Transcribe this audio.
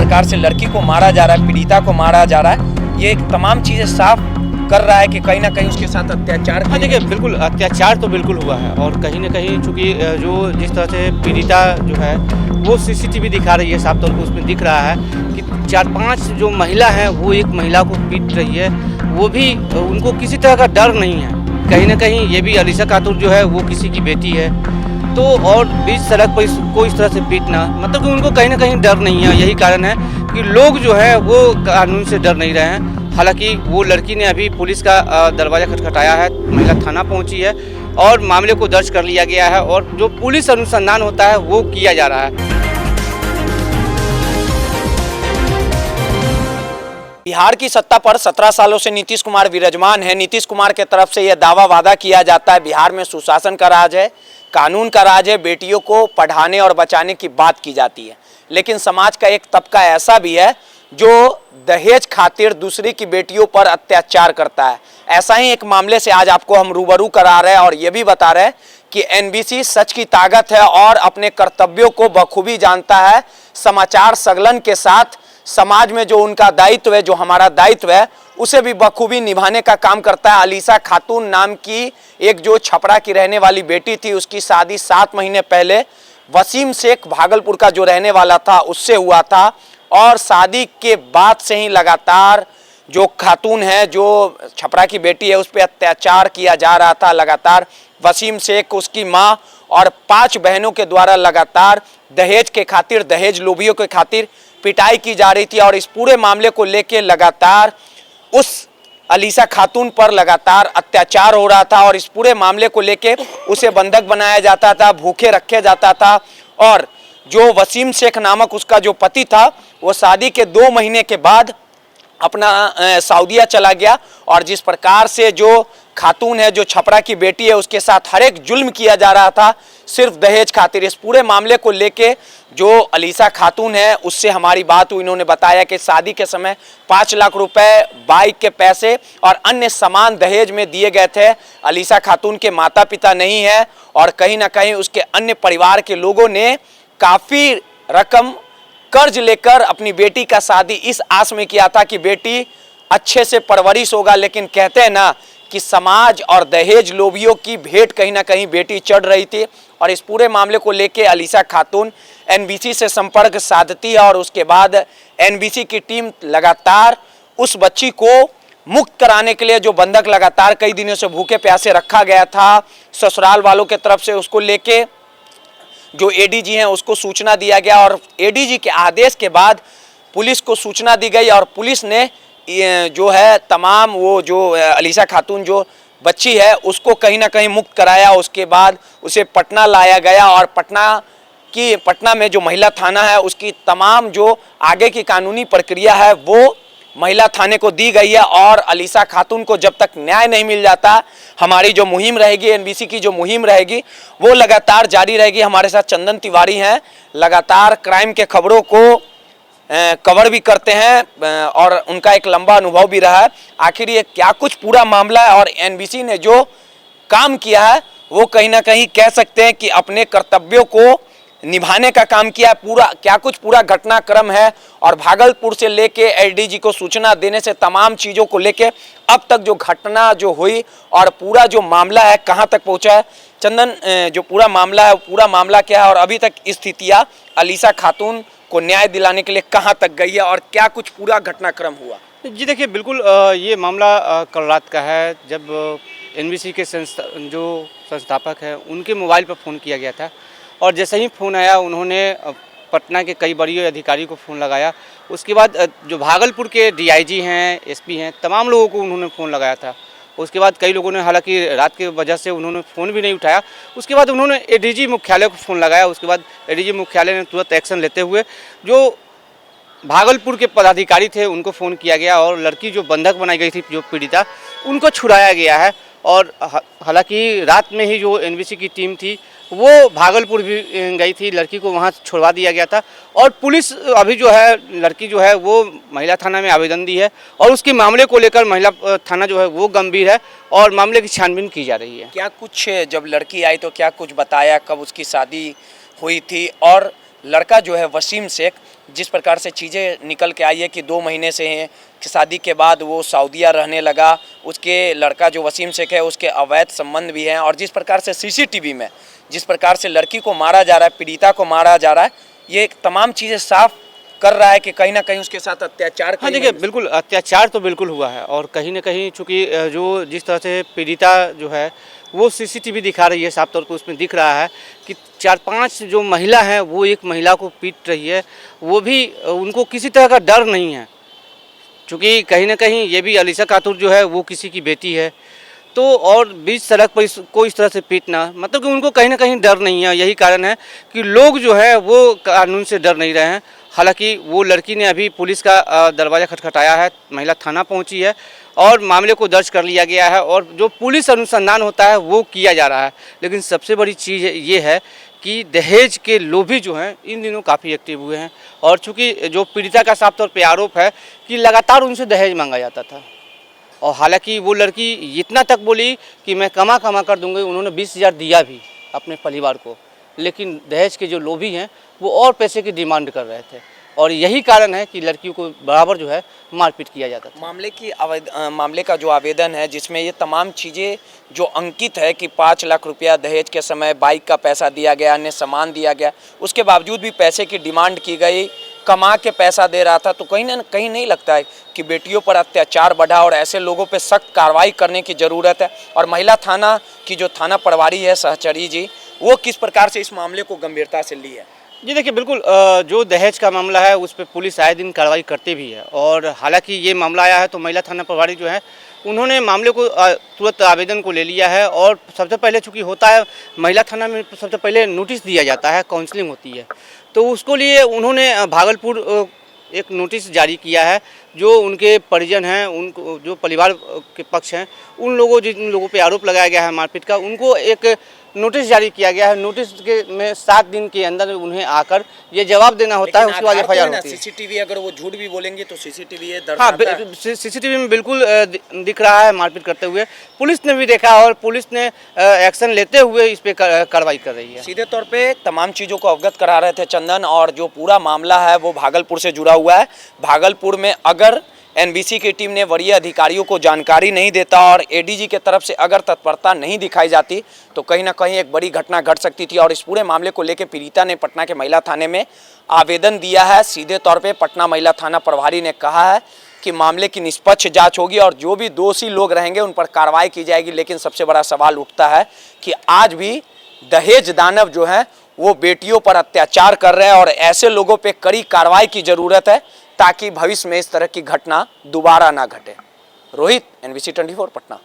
प्रकार से लड़की को मारा जा रहा है, पीड़िता को मारा जा रहा है, ये तमाम चीज़ें साफ कर रहा है कि कहीं ना कहीं उसके साथ अत्याचार। हाँ देखिए, बिल्कुल अत्याचार तो बिल्कुल हुआ है और कहीं ना कहीं चूँकि जो जिस तरह से पीड़िता जो है वो सीसीटीवी दिखा रही है, साफ तौर पर उसमें दिख रहा है कि 4-5 जो महिला हैं वो एक महिला को पीट रही है, वो भी उनको किसी तरह का डर नहीं है। कहीं ना कहीं ये भी अलीशा खातून जो है वो किसी की बेटी है, तो और बीच सड़क पर इसको इस तरह से पीटना, मतलब कि उनको कहीं ना कहीं डर नहीं है। यही कारण है कि लोग जो है वो कानून से डर नहीं रहे हैं। हालांकि वो लड़की ने अभी पुलिस का दरवाज़ा खटखटाया है, महिला थाना पहुंची है और मामले को दर्ज कर लिया गया है और जो पुलिस अनुसंधान होता है वो किया जा रहा है। बिहार की सत्ता पर 17 सालों से नीतीश कुमार विराजमान है। नीतीश कुमार के तरफ से यह दावा वादा किया जाता है बिहार में सुशासन का राज है, कानून का राज है, बेटियों को पढ़ाने और बचाने की बात की जाती है। लेकिन समाज का एक तबका ऐसा भी है जो दहेज खातिर दूसरी की बेटियों पर अत्याचार करता है। ऐसा ही एक मामले से आज आपको हम रूबरू करा रहे हैं और ये भी बता रहे हैं कि एनबीसी सच की ताकत है और अपने कर्तव्यों को बखूबी जानता है। समाचार संकलन के साथ समाज में जो उनका दायित्व है, जो हमारा दायित्व है, उसे भी बखूबी निभाने का काम करता है। अलीशा खातून नाम की एक जो छपरा की रहने वाली बेटी थी, उसकी शादी 7 महीने पहले वसीम शेख भागलपुर का जो रहने वाला था उससे हुआ था और शादी के बाद से ही लगातार जो खातून है, जो छपरा की बेटी है, उस पर अत्याचार किया जा रहा था। लगातार वसीम शेख, उसकी माँ और 5 बहनों के द्वारा लगातार दहेज के खातिर, दहेज लोभियों के खातिर पिटाई की जा रही थी और इस पूरे मामले को लेकर लगातार उस अलीशा खातून पर लगातार अत्याचार हो रहा था और इस पूरे मामले को लेके उसे बंधक बनाया जाता था, भूखे रखे जाता था। और जो वसीम शेख नामक उसका जो पति था, वो शादी के 2 महीने के बाद अपना सऊदीया चला गया और जिस प्रकार से जो खातून है, जो छपरा की बेटी है, उसके साथ हर एक जुल्म किया जा रहा था सिर्फ दहेज खातिर। इस पूरे मामले को लेके जो अलीशा खातून है उससे हमारी बात हुई। इन्होंने बताया कि शादी के समय 5 लाख रुपए, बाइक के पैसे और अन्य सामान दहेज में दिए गए थे। अलीशा खातून के माता पिता नहीं है और कहीं ना कहीं उसके अन्य परिवार के लोगों ने काफ़ी रकम कर्ज लेकर अपनी बेटी का शादी इस आस में किया था कि बेटी अच्छे से परवरिश होगा। लेकिन कहते हैं ना कि समाज और दहेज लोभियों की भेंट कहीं ना कहीं बेटी चढ़ रही थी और इस पूरे मामले को लेके अलीशा खातून एनबीसी से संपर्क साधती है और उसके बाद एनबीसी की टीम लगातार उस बच्ची को मुक्त कराने के लिए, जो बंधक लगातार कई दिनों से भूखे प्यासे रखा गया था ससुराल वालों के तरफ से, उसको लेके जो एडीजी हैं उसको सूचना दिया गया और एडीजी के आदेश के बाद पुलिस को सूचना दी गई और पुलिस ने जो है तमाम वो जो अलीशा खातून जो बच्ची है उसको कहीं ना कहीं मुक्त कराया। उसके बाद उसे पटना लाया गया और पटना में जो महिला थाना है उसकी तमाम जो आगे की कानूनी प्रक्रिया है वो महिला थाने को दी गई है और अलीशा खातून को जब तक न्याय नहीं मिल जाता, हमारी जो मुहिम रहेगी, एनबीसी की जो मुहिम रहेगी वो लगातार जारी रहेगी। हमारे साथ चंदन तिवारी हैं, लगातार क्राइम के खबरों को कवर भी करते हैं और उनका एक लंबा अनुभव भी रहा है। आखिर ये क्या कुछ पूरा मामला है और एनबीसी ने जो काम किया है वो कहीं ना कहीं कह सकते हैं कि अपने कर्तव्यों को निभाने का काम किया है। पूरा घटनाक्रम है और भागलपुर से लेके एडीजी को सूचना देने से तमाम चीज़ों को लेके अब तक जो घटना जो हुई और पूरा जो मामला है कहाँ तक पहुँचा है। चंदन, जो पूरा मामला है, पूरा मामला क्या है और अभी तक स्थितियाँ अलीशा खातून को न्याय दिलाने के लिए कहाँ तक गई है और क्या कुछ पूरा घटनाक्रम हुआ? जी देखिए, बिल्कुल ये मामला कल रात का है जब एनबीसी के जो संस्थापक हैं उनके मोबाइल पर फ़ोन किया गया था और जैसे ही फ़ोन आया उन्होंने पटना के कई बड़े अधिकारी को फ़ोन लगाया। उसके बाद जो भागलपुर के डीआईजी हैं, एसपी हैं, तमाम लोगों को उन्होंने फ़ोन लगाया था। उसके बाद कई लोगों ने, हालांकि रात की वजह से उन्होंने फ़ोन भी नहीं उठाया। उसके बाद उन्होंने एडीजी मुख्यालय को फ़ोन लगाया। उसके बाद एडीजी मुख्यालय ने तुरंत एक्शन लेते हुए जो भागलपुर के पदाधिकारी थे उनको फ़ोन किया गया और लड़की जो बंधक बनाई गई थी, जो पीड़िता, उनको छुड़ाया गया है। और हालांकि रात में ही जो एनबीसी की टीम थी वो भागलपुर भी गई थी, लड़की को वहाँ छुड़वा दिया गया था और पुलिस अभी जो है, लड़की जो है वो महिला थाना में आवेदन दी है और उसके मामले को लेकर महिला थाना जो है वो गंभीर है और मामले की छानबीन की जा रही है। क्या कुछ जब लड़की आई तो क्या कुछ बताया, कब उसकी शादी हुई थी और लड़का जो है वसीम शेख जिस प्रकार से चीज़ें निकल के आई है कि 2 महीने से हैं कि शादी के बाद वो सऊदीया रहने लगा, उसके लड़का जो वसीम शेख है उसके अवैध संबंध भी हैं, और जिस प्रकार से सीसीटीवी में जिस प्रकार से लड़की को मारा जा रहा है, पीड़िता को मारा जा रहा है, ये तमाम चीज़ें साफ कर रहा है कि कहीं ना कहीं उसके साथ अत्याचार। हाँ देखिए, बिल्कुल अत्याचार तो बिल्कुल हुआ है, और कहीं ना कहीं चूँकि जो जिस तरह से पीड़िता जो है वो सीसीटीवी दिखा रही है, साफ तौर पर उसमें दिख रहा है कि 4-5 जो महिला हैं वो एक महिला को पीट रही है, वो भी उनको किसी तरह का डर नहीं है, क्योंकि कहीं ना कहीं ये भी अलीशा खातून जो है वो किसी की बेटी है, तो और बीच सड़क पर इसको इस तरह से पीटना, मतलब कि उनको कहीं ना कहीं डर नहीं है। यही कारण है कि लोग जो है वो कानून से डर नहीं रहे हैं। हालांकि वो लड़की ने अभी पुलिस का दरवाज़ा खटखटाया है, महिला थाना पहुंची है और मामले को दर्ज कर लिया गया है, और जो पुलिस अनुसंधान होता है वो किया जा रहा है। लेकिन सबसे बड़ी चीज़ ये है कि दहेज के लोभी जो हैं इन दिनों काफ़ी एक्टिव हुए हैं, और चूँकि जो पीड़िता का साफ तौर पर आरोप है कि लगातार उनसे दहेज मांगा जाता था, और हालांकि वो लड़की इतना तक बोली कि मैं कमा कर दूंगी, उन्होंने 20,000 दिया भी अपने परिवार को, लेकिन दहेज के जो लोभी हैं वो और पैसे की डिमांड कर रहे थे, और यही कारण है कि लड़कियों को बराबर जो है मारपीट किया जाता था। मामले का जो आवेदन है जिसमें ये तमाम चीज़ें जो अंकित है कि 5 लाख रुपया दहेज के समय बाइक का पैसा दिया गया, अन्य सामान दिया गया, उसके बावजूद भी पैसे की डिमांड की गई, कमा के पैसा दे रहा था, तो कहीं ना कहीं नहीं लगता है कि बेटियों पर अत्याचार बढ़ा और ऐसे लोगों पर सख्त कार्रवाई करने की ज़रूरत है। और महिला थाना की जो थाना प्रभारी है सहचरी जी, वो किस प्रकार से इस मामले को गंभीरता से ली है? जी देखिए, बिल्कुल जो दहेज का मामला है उस पर पुलिस आए दिन कार्रवाई करती भी है, और हालांकि ये मामला आया है तो महिला थाना प्रभारी जो है उन्होंने मामले को तुरंत आवेदन को ले लिया है, और सबसे पहले चूँकि होता है महिला थाना में सबसे पहले नोटिस दिया जाता है, काउंसलिंग होती है, तो उसको लिए उन्होंने भागलपुर एक नोटिस जारी किया है। जो उनके परिजन हैं, उनको जो परिवार के पक्ष हैं, उन लोगों जिन लोगों पे आरोप लगाया गया है मारपीट का, उनको एक नोटिस जारी किया गया है। नोटिस के में 7 दिन के अंदर उन्हें आकर ये जवाब देना होता है, उसके बाद एफआईआर होती है। सीसीटीवी अगर वो झूठ भी बोलेंगे तो सीसीटीवी ये हाँ, सीसीटीवी में बिल्कुल दिख रहा है मारपीट करते हुए, पुलिस ने भी देखा और पुलिस ने एक्शन लेते हुए इस पे कार्रवाई कर रही है। सीधे तौर पे तमाम चीज़ों को अवगत करा रहे थे चंदन, और जो पूरा मामला है वो भागलपुर से जुड़ा हुआ है। भागलपुर में अगर एनबीसी की टीम ने वरीय अधिकारियों को जानकारी नहीं देता और एडीजी के तरफ से अगर तत्परता नहीं दिखाई जाती तो कहीं ना कहीं एक बड़ी घटना घट सकती थी। और इस पूरे मामले को लेकर पीड़िता ने पटना के महिला थाने में आवेदन दिया है। सीधे तौर पे पटना महिला थाना प्रभारी ने कहा है कि मामले की निष्पक्ष जांच होगी और जो भी दोषी लोग रहेंगे उन पर कार्रवाई की जाएगी। लेकिन सबसे बड़ा सवाल उठता है कि आज भी दहेज दानव जो है वो बेटियों पर अत्याचार कर रहे हैं, और ऐसे लोगों पे कड़ी कार्रवाई की जरूरत है ताकि भविष्य में इस तरह की घटना दोबारा ना घटे। रोहित, NBC 24 पटना।